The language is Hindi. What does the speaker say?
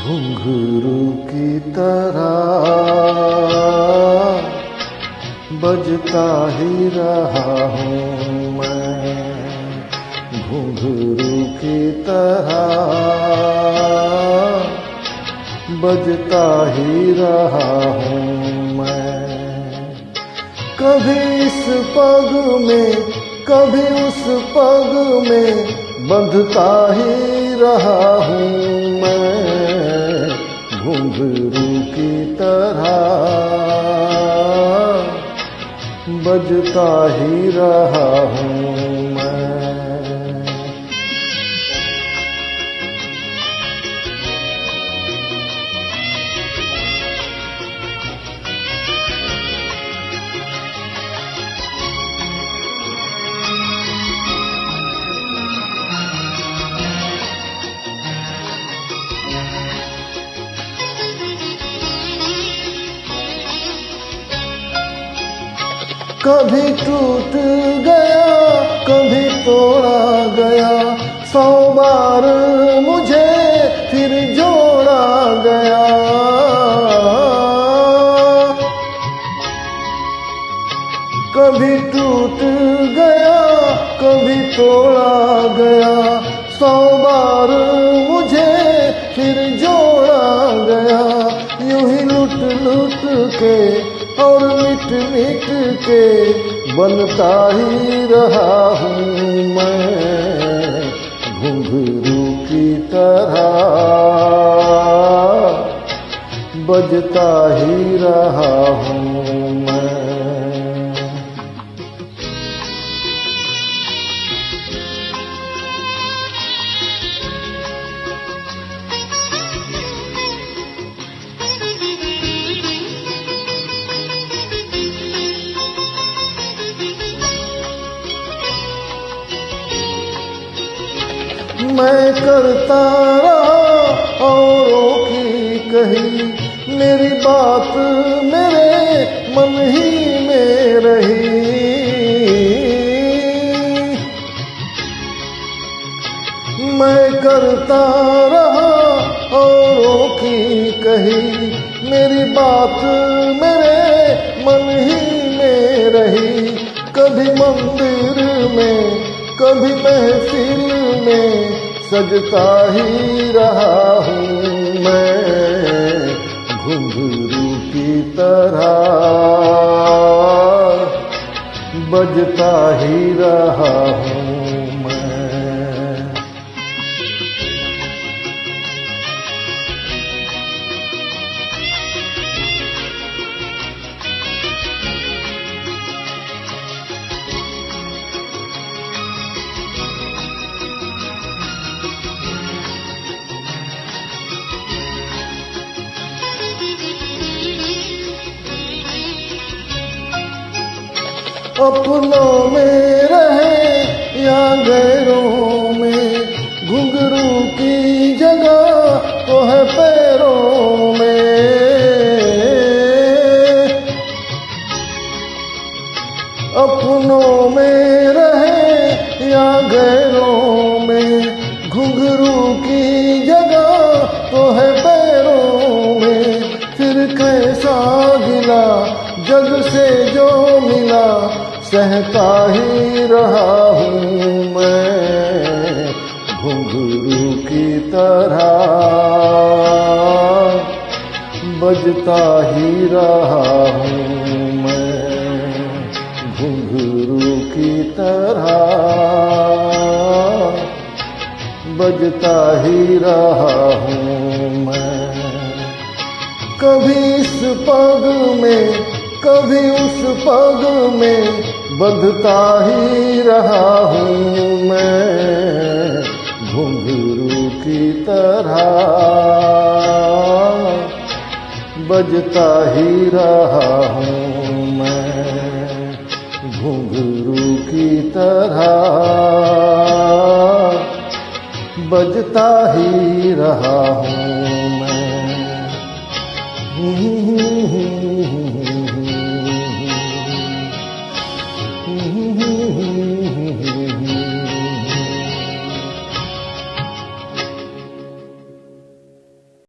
घुंघरू की तरह बजता ही रहा हूँ मैं, घुंघरू की तरह बजता ही रहा हूँ मैं। कभी इस पग में कभी उस पग में बंधता ही रहा हूँ मैं, घुंघरू की तरह बजता ही रहा हूँ मैं। कभी टूट गया कभी तोड़ा गया, 100 बार मुझे फिर जोड़ा गया। कभी टूट गया कभी तोड़ा गया, 100 बार मुझे फिर जोड़ा गया। यूं ही लुट लुट के और मिट मिट के बनता ही रहा हूँ मैं, घुंघरू की तरह बजता ही रहा हूँ मैं। मैं करता रहा औरों की कही, मेरी बात मेरे मन ही में रही। मैं करता रहा औरों की कही, मेरी बात मेरे मन ही में रही। कभी मंदिर में कभी महफिल में सजता ही रहा हूँ मैं, घुंघरू की तरह बजता ही रहा हूँ मैं। अपनों में रहे या गैरों में, घुंघरू की जगह तो है पैरों में। अपनों में रहे या गैरों में, घुंघरू की जगह तो है पैरों में। फिर कैसा गिला जग से जो मिला, सहता ही रहा हूँ मैं, घुंघरू की तरह बजता ही रहा हूँ मैं, घुंघरू की तरह बजता ही रहा हूँ मैं। कभी इस पग में कभी उस पग में बंधता ही रहा हूँ मैं, घुंघरू की तरह बजता ही रहा हूँ मैं, घुंघरू की तरह बजता ही रहा हूँ मैं।